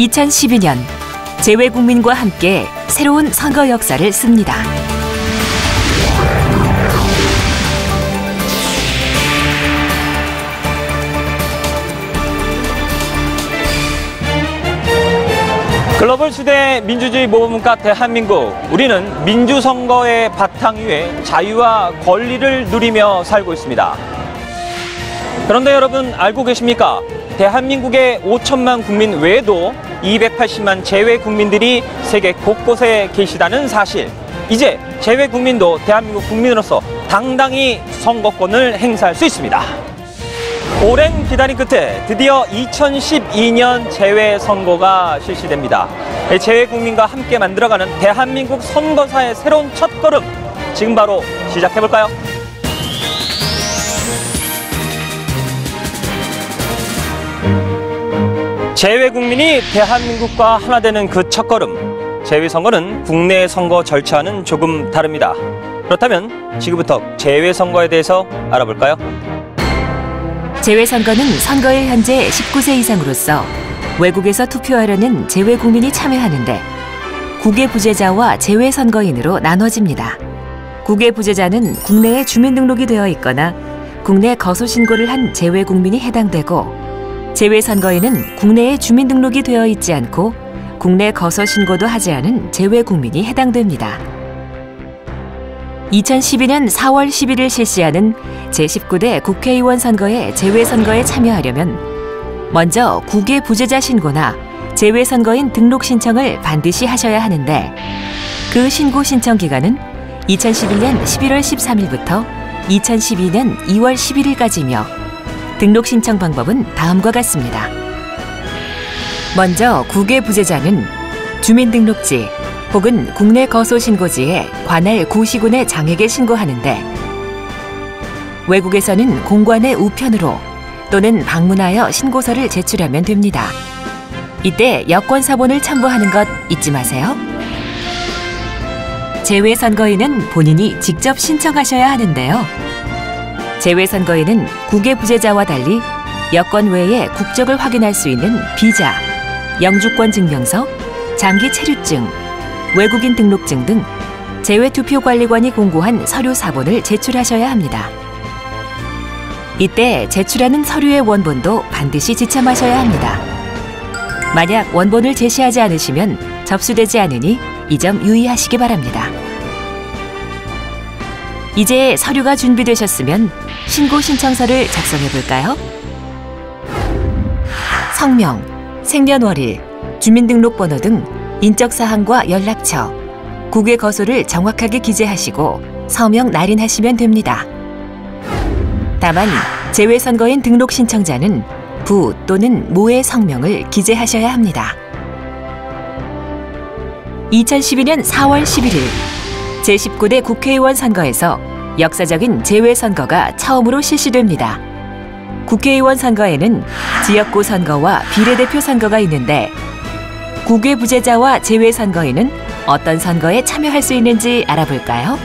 2012년 재외국민과 함께 새로운 선거 역사를 씁니다. 글로벌 시대 민주주의 모범국가 대한민국, 우리는 민주선거의 바탕 위에 자유와 권리를 누리며 살고 있습니다. 그런데 여러분 알고 계십니까? 대한민국의 5천만 국민 외에도 280만 재외 국민들이 세계 곳곳에 계시다는 사실. 이제 재외 국민도 대한민국 국민으로서 당당히 선거권을 행사할 수 있습니다. 오랜 기다림 끝에 드디어 2012년 재외선거가 실시됩니다. 재외국민과 함께 만들어가는 대한민국 선거사의 새로운 첫걸음, 지금 바로 시작해볼까요? 재외국민이 대한민국과 하나 되는 그 첫걸음, 재외선거는 국내 선거 절차와는 조금 다릅니다. 그렇다면 지금부터 재외선거에 대해서 알아볼까요? 재외선거는 선거일 현재 19세 이상으로서 외국에서 투표하려는 재외국민이 참여하는데 국외부재자와 재외선거인으로 나눠집니다. 국외부재자는 국내에 주민등록이 되어 있거나 국내 거소신고를 한 재외국민이 해당되고 재외선거인은 국내에 주민등록이 되어 있지 않고 국내 거소신고도 하지 않은 재외국민이 해당됩니다. 2012년 4월 11일 실시하는 제19대 국회의원 선거의 재외선거에 참여하려면 먼저 국외부재자 신고나 재외선거인 등록 신청을 반드시 하셔야 하는데 그 신고 신청 기간은 2011년 11월 13일부터 2012년 2월 11일까지며 등록 신청 방법은 다음과 같습니다. 먼저 국외부재자는 주민등록지 혹은 국내 거소신고지에 관할 구시군의 장에게 신고하는데 외국에서는 공관의 우편으로 또는 방문하여 신고서를 제출하면 됩니다. 이때 여권사본을 첨부하는 것 잊지 마세요. 재외선거인은 본인이 직접 신청하셔야 하는데요. 재외선거인은 국외부재자와 달리 여권 외에 국적을 확인할 수 있는 비자, 영주권 증명서, 장기 체류증, 외국인 등록증 등 재외투표관리관이 공고한 서류 사본을 제출하셔야 합니다. 이때 제출하는 서류의 원본도 반드시 지참하셔야 합니다. 만약 원본을 제시하지 않으시면 접수되지 않으니 이 점 유의하시기 바랍니다. 이제 서류가 준비되셨으면 신고 신청서를 작성해 볼까요? 성명, 생년월일, 주민등록번호 등 인적사항과 연락처, 국외 거소를 정확하게 기재하시고 서명 날인하시면 됩니다. 다만 재외선거인 등록 신청자는 부 또는 모의 성명을 기재하셔야 합니다. 2012년 4월 11일 제19대 국회의원 선거에서 역사적인 재외선거가 처음으로 실시됩니다. 국회의원 선거에는 지역구 선거와 비례대표 선거가 있는데 국외부재자와 재외선거인은 어떤 선거에 참여할 수 있는지 알아볼까요?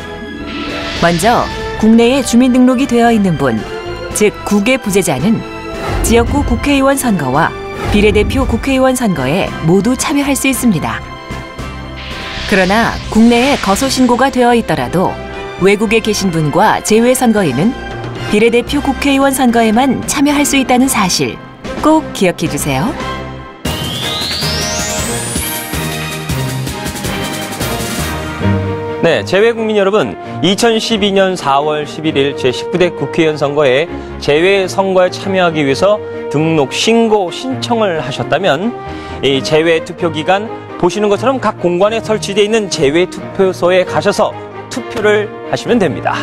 먼저 국내에 주민등록이 되어 있는 분, 즉 국외부재자는 지역구 국회의원 선거와 비례대표 국회의원 선거에 모두 참여할 수 있습니다. 그러나 국내에 거소신고가 되어 있더라도 외국에 계신 분과 재외선거인은 비례대표 국회의원 선거에만 참여할 수 있다는 사실 꼭 기억해 주세요. 네, 재외국민 여러분, 2012년 4월 11일 제19대 국회의원 선거에 재외선거에 참여하기 위해서 등록, 신고, 신청을 하셨다면 이 재외투표기간 보시는 것처럼 각 공관에 설치되어 있는 재외투표소에 가셔서 투표를 하시면 됩니다.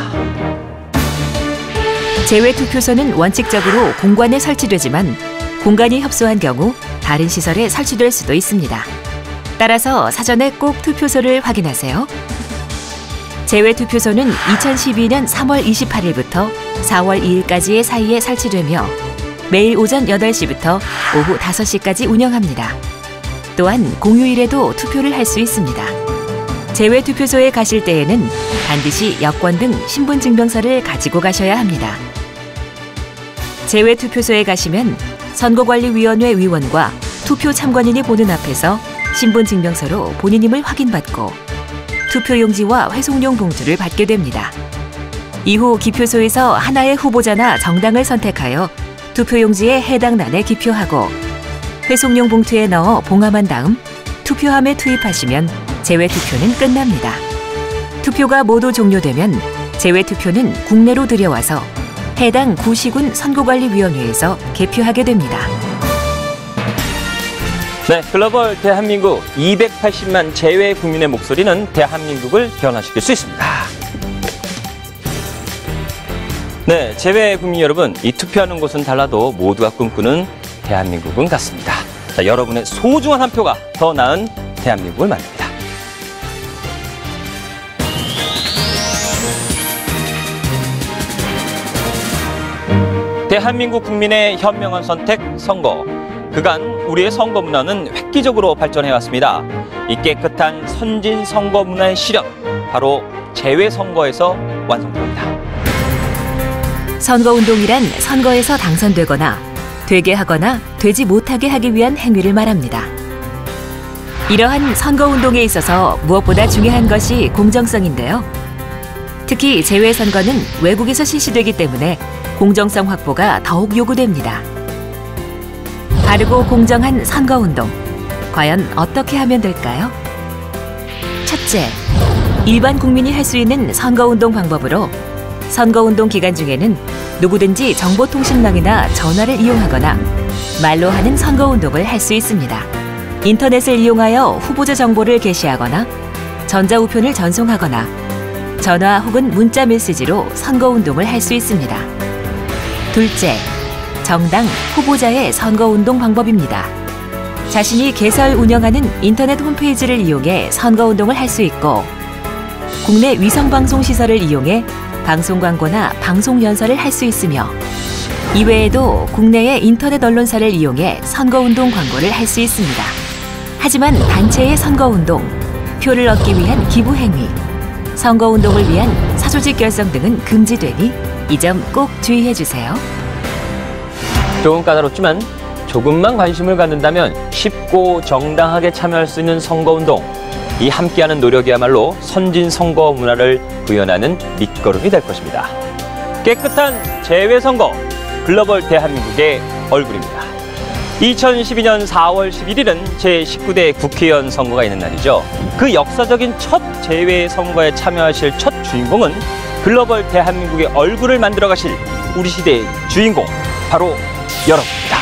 재외투표소는 원칙적으로 공관에 설치되지만 공간이 협소한 경우 다른 시설에 설치될 수도 있습니다. 따라서 사전에 꼭 투표소를 확인하세요. 재외투표소는 2012년 3월 28일부터 4월 2일까지의 사이에 설치되며 매일 오전 8시부터 오후 5시까지 운영합니다. 또한 공휴일에도 투표를 할 수 있습니다. 재외투표소에 가실 때에는 반드시 여권 등 신분증명서를 가지고 가셔야 합니다. 재외투표소에 가시면 선거관리위원회 위원과 투표 참관인이 보는 앞에서 신분증명서로 본인임을 확인받고 투표용지와 회송용 봉투를 받게 됩니다. 이후 기표소에서 하나의 후보자나 정당을 선택하여 투표용지에 해당 난에 기표하고 회송용 봉투에 넣어 봉함한 다음 투표함에 투입하시면 제외투표는 끝납니다. 투표가 모두 종료되면 제외투표는 국내로 들여와서 해당 구시군 선거관리위원회에서 개표하게 됩니다. 네, 글로벌 대한민국 280만 제외 국민의 목소리는 대한민국을 변화시킬 수 있습니다. 네, 제외 국민 여러분, 이 투표하는 곳은 달라도 모두가 꿈꾸는 대한민국은 같습니다. 자, 여러분의 소중한 한 표가 더 나은 대한민국을 만듭니다. 대한민국 국민의 현명한 선택, 선거. 그간 우리의 선거 문화는 획기적으로 발전해왔습니다. 이 깨끗한 선진 선거 문화의 실현, 바로 제외 선거에서 완성됩니다. 선거운동이란 선거에서 당선되거나 되게 하거나 되지 못하게 하기 위한 행위를 말합니다. 이러한 선거운동에 있어서 무엇보다 중요한 것이 공정성인데요. 특히 제외선거는 외국에서 실시되기 때문에 공정성 확보가 더욱 요구됩니다. 바르고 공정한 선거운동, 과연 어떻게 하면 될까요? 첫째, 일반 국민이 할 수 있는 선거운동 방법으로 선거운동 기간 중에는 누구든지 정보통신망이나 전화를 이용하거나 말로 하는 선거운동을 할 수 있습니다. 인터넷을 이용하여 후보자 정보를 게시하거나 전자우편을 전송하거나 전화 혹은 문자 메시지로 선거운동을 할 수 있습니다. 둘째, 정당 후보자의 선거운동 방법입니다. 자신이 개설 운영하는 인터넷 홈페이지를 이용해 선거운동을 할 수 있고 국내 위성방송시설을 이용해 방송 광고나 방송 연설을 할 수 있으며 이외에도 국내의 인터넷 언론사를 이용해 선거운동 광고를 할 수 있습니다. 하지만 단체의 선거운동, 표를 얻기 위한 기부행위, 선거운동을 위한 사조직 결성 등은 금지되니 이 점 꼭 주의해 주세요. 조금 까다롭지만 조금만 관심을 갖는다면 쉽고 정당하게 참여할 수 있는 선거운동, 이 함께하는 노력이야말로 선진 선거 문화를 구현하는 밑거름이 될 것입니다. 깨끗한 제외선거, 글로벌 대한민국의 얼굴입니다. 2012년 4월 11일은 제19대 국회의원 선거가 있는 날이죠. 그 역사적인 첫 제외선거에 참여하실 첫 주인공은 글로벌 대한민국의 얼굴을 만들어 가실 우리 시대의 주인공, 바로 여러분입니다.